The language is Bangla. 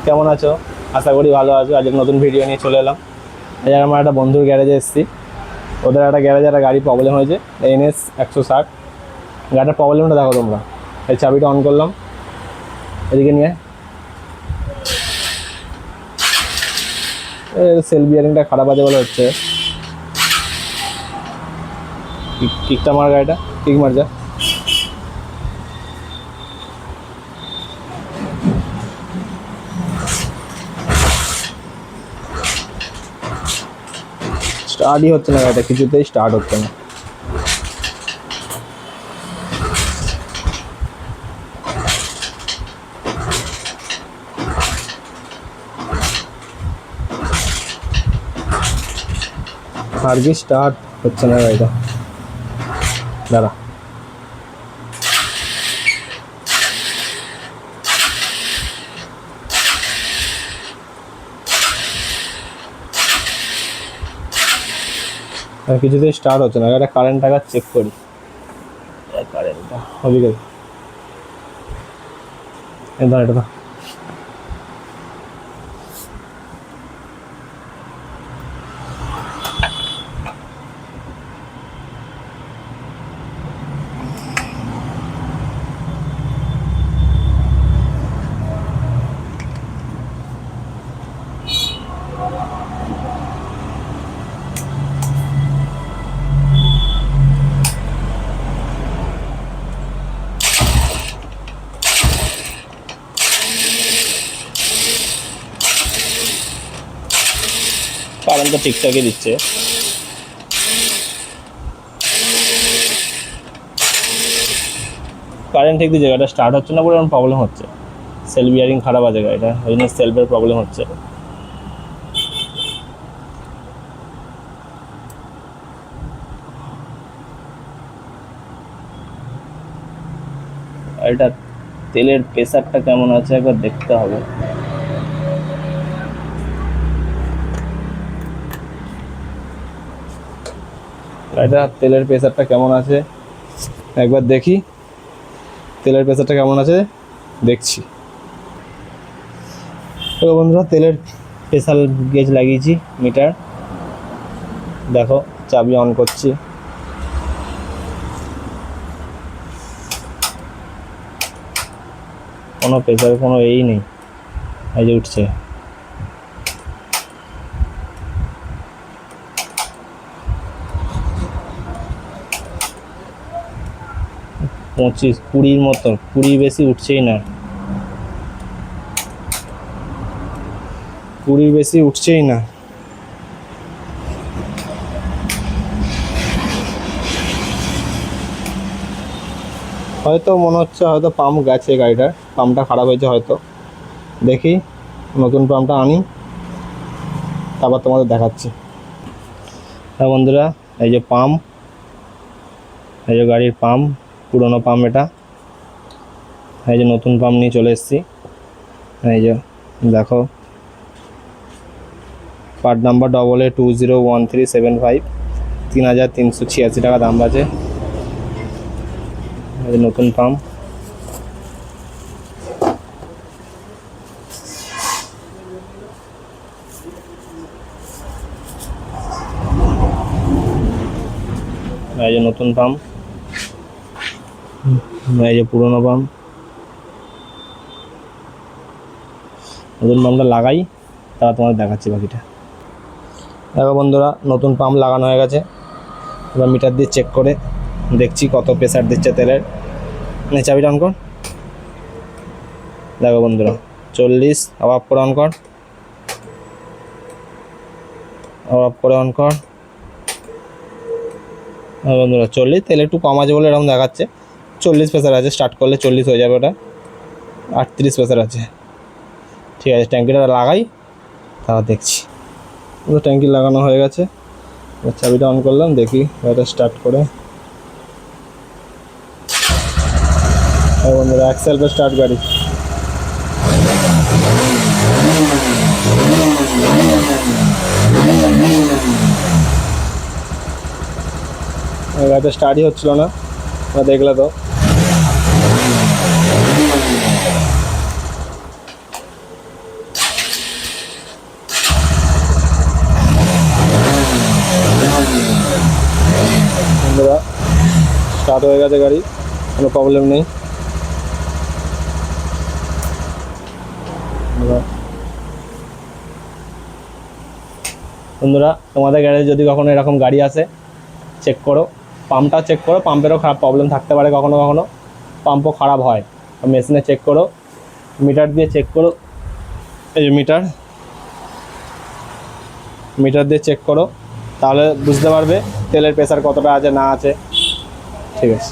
কেমন আছো? আশা করি ভালো আছো। আজ এক নতুন ভিডিও নিয়ে চলে এলাম। আজ আমার একটা বন্ধুর গ্যারেজে এসেছি। ওদের একটা গ্যারেজে একটা গাড়ি প্রবলেম হয়েছে, NS 160। গাড়িটার প্রবলেমটা দেখো তোমরা। এই চাবিটা অন করলাম, এদিকে নিয়ে সেল বিয়ারিংটা খারাপ আছে বলে হচ্ছে। কিকটা মার গাড়িটা, কিক মার যা। স্টার্টই হচ্ছে না গাড়িটা, কিছুতেই স্টার্ট হচ্ছে না। আর কি স্টার্ট হচ্ছে না গাড়িটা, দাঁড়া। আর কিছুতেই স্টার্ট হচ্ছে না। একটা কারেন্ট টাকা চেক করি, কারেন্টটা হবে গেল। এটা এটা কারেন্ট তো ঠিকঠাকই দিচ্ছে। কারেন্ট ঠিক দিচ্ছে, গাড়িটা স্টার্ট হচ্ছে না বলে এরকম প্রবলেম হচ্ছে। সেলফ বিয়ারিং খারাপ আছে গাড়িটা, ওই জন্য সেলফের প্রবলেম হচ্ছে। এটা তেলের প্রেসারটা কেমন আছে একবার দেখতে হবে। এটা তেলের প্রেসারটা কেমন আছে একবার দেখি। তেলের প্রেসারটা কেমন আছে দেখছি। তো বন্ধুরা, তেলের প্রেসার গেজ লাগিয়েছি, মিটার দেখো। চাবি অন করছি, কোনো প্রেসারের কোনো এই নেই। এই যে উঠছে, 25-20 মতো, 20 বেশি উঠছেই না, 20 বেশি উঠছেই না। হয়তো মনে হচ্ছে হয়তো পাম্প গেছে গাড়িটার, পাম্পটা খারাপ হয়েছে হয়তো। দেখি নতুন পাম্পটা আনি, তারপর তোমাদের দেখাচ্ছি। হ্যাঁ বন্ধুরা, এই যে পাম্প, এই যে গাড়ির পাম্প, পুরোনো পাম্প এটা। এই যে নতুন পাম্প নিয়ে চলে এসেছি। এই যে দেখো, পার্ট নাম্বার AA201375, 3386 টাকা দাম আছে। এই যে নতুন পাম্প। এই যে নতুন পাম্প, এই যে পুরোনো পাম্প। নতুন পাম্পটা লাগাই, তারপর তোমাদের দেখাচ্ছি বাকিটা। দেখো বন্ধুরা, নতুন পাম্প লাগানো হয়ে গেছে। এবার মিটার দিয়ে চেক করে দেখছি কত প্রেসার দিচ্ছে তেলের। চাবিটা অন কর। দেখো বন্ধুরা, 40। আবার অফ করে অন কর, আবার অফ করে অন কর। বন্ধুরা 40, তেল একটু কম আছে বলে এরকম দেখাচ্ছে। 40 প্রেসার আছে, স্টার্ট করলে 40 হয়ে যাবে। ওটা 38 প্রেসার আছে। ঠিক আছে, ট্যাঙ্কিটা লাগাই, তারপর দেখছি। ট্যাঙ্কি লাগানো হয়ে গেছে। চাবিটা অন করলাম, দেখি গাড়িটা স্টার্ট করে। বন্ধুরা, অ্যাক্সেল স্টার্ট গাড়ি। গাড়িটা স্টার্টই হচ্ছিল না, দেখলে তো। স্টার্ট হয়ে গেছে গাড়ি, কোনো প্রবলেম নেই। বন্ধুরা তোমাদের গ্যারেজে যদি কখনো এরকম গাড়ি আসে, চেক করো, পাম্পটা চেক করো, পাম্পেরও খারাপ প্রবলেম থাকতে পারে, কখনো কখনো পাম্পও খারাপ হয়, মেশিনে চেক করো, মিটার দিয়ে চেক করো, এই যে মিটার দিয়ে চেক করো, তাহলে বুঝতে পারবে তেলের প্রেসার কতটা আছে না আছে। ঠিক আছে।